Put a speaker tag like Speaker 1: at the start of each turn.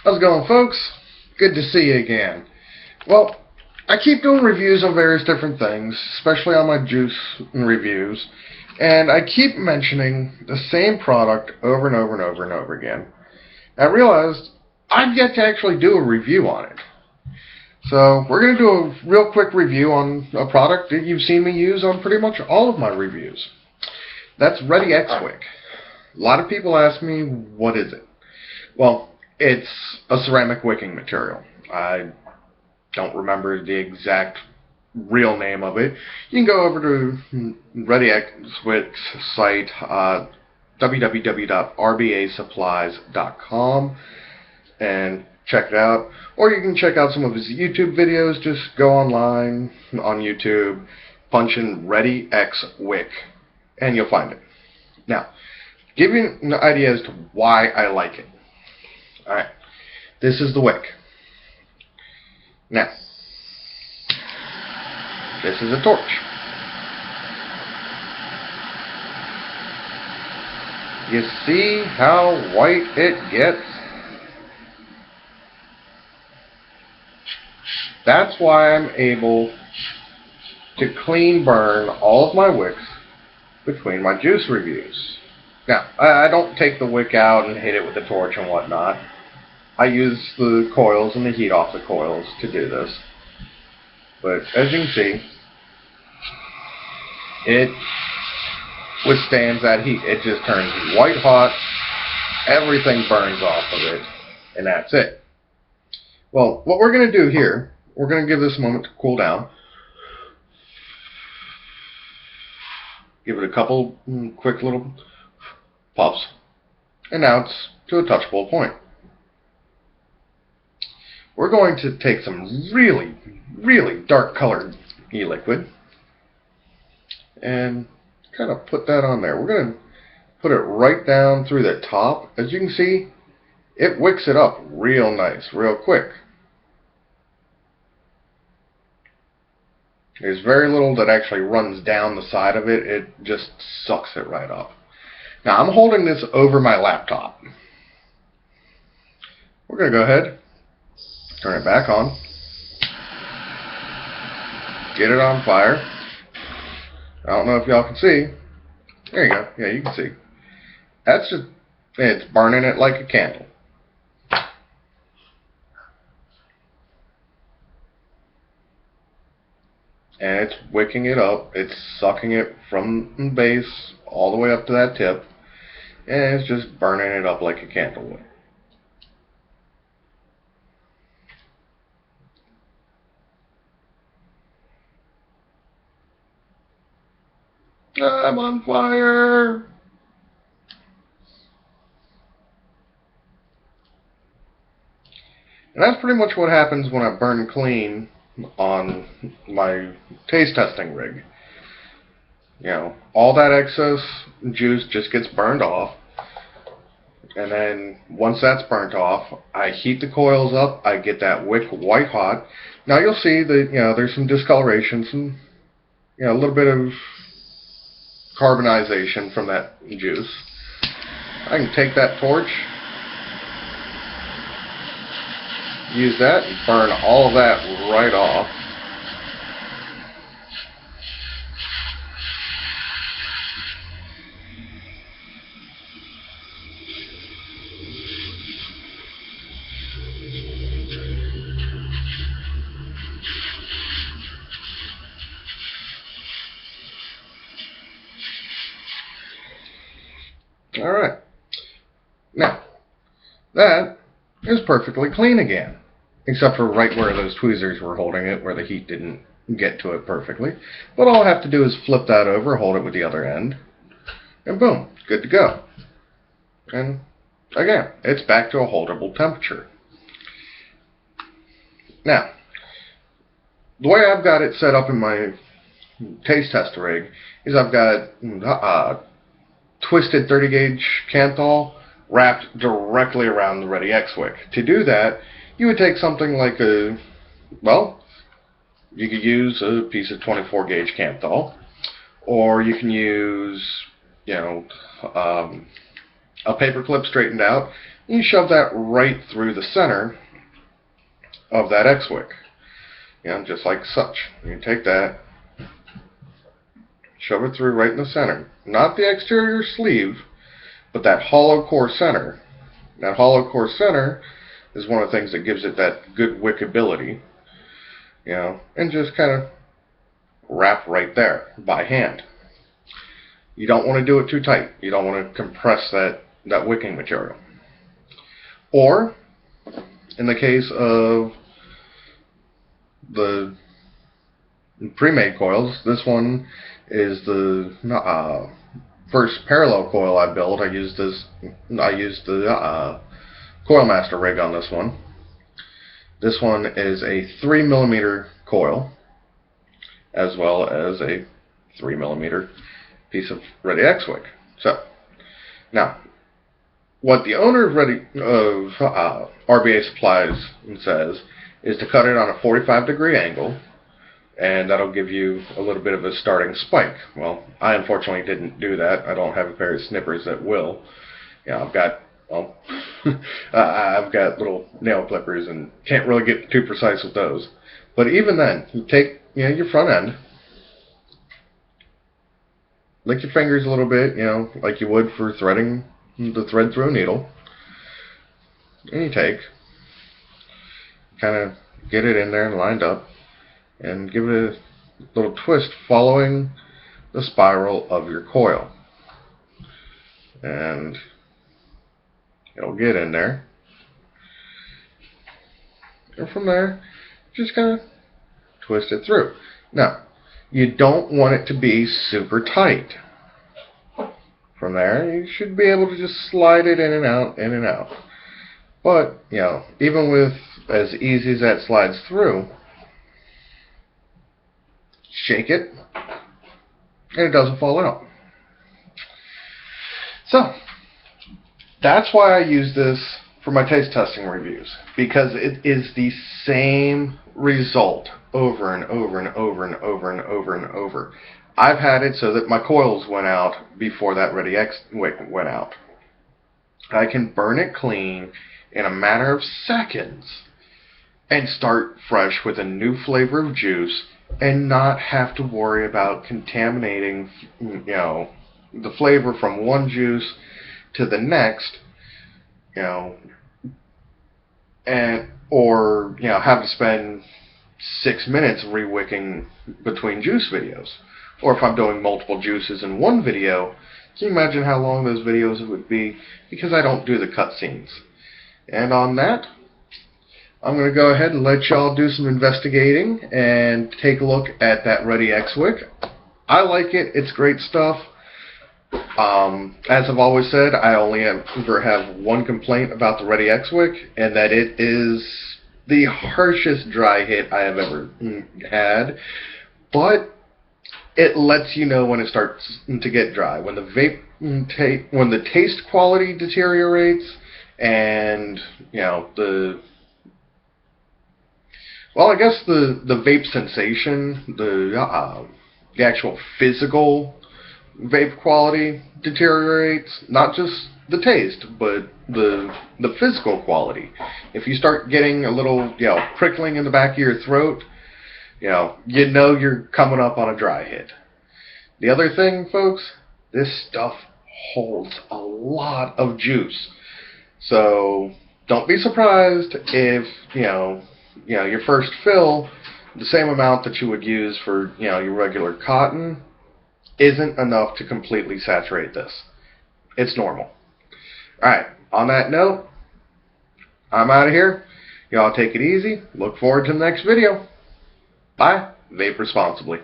Speaker 1: How's it going, folks? Good to see you again. Well, I keep doing reviews on various different things, especially on my juice reviews, and I keep mentioning the same product over and over and over and over again. I realized I've yet to actually do a review on it. So we're going to do a real quick review on a product that you've seen me use on pretty much all of my reviews. That's READYxWICK. A lot of people ask me, what is it? Well, it's a ceramic wicking material. I don't remember the exact real name of it. You can go over to READYxWICK's site, www.rbasupplies.com, and check it out. Or you can check out some of his YouTube videos. Just go online on YouTube, punch in READYxWICK, and you'll find it. Now, give you an idea as to why I like it. Alright, this is the wick. Now, this is a torch. You see how white it gets? That's why I'm able to clean burn all of my wicks between my juice reviews. Now, I don't take the wick out and hit it with the torch and whatnot. I use the coils and the heat off the coils to do this. But as you can see, it withstands that heat. It just turns white hot, everything burns off of it, and that's it. Well, what we're going to do here, we're going to give this a moment to cool down. Give it a couple quick little puffs, and now it's to a touchable point. We're going to take some really, really dark colored e-liquid and kind of put that on there. We're going to put it right down through the top. As you can see, it wicks it up real nice, real quick. There's very little that actually runs down the side of it. It just sucks it right up. Now, I'm holding this over my laptop. We're going to go ahead, turn it back on, get it on fire. I don't know if y'all can see. There you go. Yeah, you can see. That's just, it's burning it like a candle. And it's wicking it up. It's sucking it from the base all the way up to that tip. And it's just burning it up like a candle would. I'm on fire! And that's pretty much what happens when I burn clean on my taste testing rig. You know, all that excess juice just gets burned off. And then once that's burnt off, I heat the coils up. I get that wick white hot. Now you'll see that, you know, there's some discoloration, some, you know, a little bit of carbonization from that juice. I can take that torch, use that, and burn all of that right off. Alright, now that is perfectly clean again, except for right where those tweezers were holding it, where the heat didn't get to it perfectly. But all I have to do is flip that over, hold it with the other end, and boom, good to go. And again, it's back to a holdable temperature. Now, the way I've got it set up in my taste test rig is I've got twisted 30 gauge Kanthal wrapped directly around the READYxWICK. To do that, you would take something like a, well, you could use a piece of 24 gauge Kanthal, or you can use, you know, a paper clip straightened out, and you shove that right through the center of that X-wick. You know, just like such. You take that, shove it through right in the center. Not the exterior sleeve, but that hollow core center. That hollow core center is one of the things that gives it that good wickability. You know, and just kind of wrap right there by hand. You don't want to do it too tight. You don't want to compress that wicking material. Or, in the case of the pre-made coils, this one is the first parallel coil I built. I used the Coil Master rig on this one. This one is a 3mm coil, as well as a 3mm piece of READYxWICK. So, now, what the owner of RBA Supplies says is to cut it on a 45-degree angle, and that'll give you a little bit of a starting spike. Well, I unfortunately didn't do that. I don't have a pair of snippers that will. You know, I've got I've got little nail clippers and can't really get too precise with those. But even then, you take your front end, lick your fingers a little bit, like you would for threading the thread through a needle, and you take, kind of get it in there and lined up, and give it a little twist following the spiral of your coil, and it'll get in there, and from there just kind of twist it through. Now, you don't want it to be super tight. From there, you should be able to just slide it in and out, in and out. But, even with as easy as that slides through, shake it, and it doesn't fall out. So, that's why I use this for my taste testing reviews, because it is the same result over and over and over and over and over and over. I've had it so that my coils went out before that READYxWICK went out. I can burn it clean in a matter of seconds and start fresh with a new flavor of juice and not have to worry about contaminating, the flavor from one juice to the next, or have to spend 6 minutes re-wicking between juice videos. Or if I'm doing multiple juices in one video, can you imagine how long those videos would be? Because I don't do the cutscenes. And on that, I'm going to go ahead and let y'all do some investigating and take a look at that READYxWICK. I like it. It's great stuff. As I've always said, I only ever have one complaint about the READYxWICK, and that it is the harshest dry hit I have ever had. But it lets you know when it starts to get dry, when the taste quality deteriorates, and the vape sensation, the actual physical vape quality deteriorates. Not just the taste, but the physical quality. If you start getting a little prickling in the back of your throat, you know you're coming up on a dry hit. The other thing, folks, this stuff holds a lot of juice. So don't be surprised if, your first fill, the same amount that you would use for, your regular cotton, isn't enough to completely saturate this. It's normal. Alright, on that note, I'm out of here. Y'all take it easy. Look forward to the next video. Bye. Vape responsibly.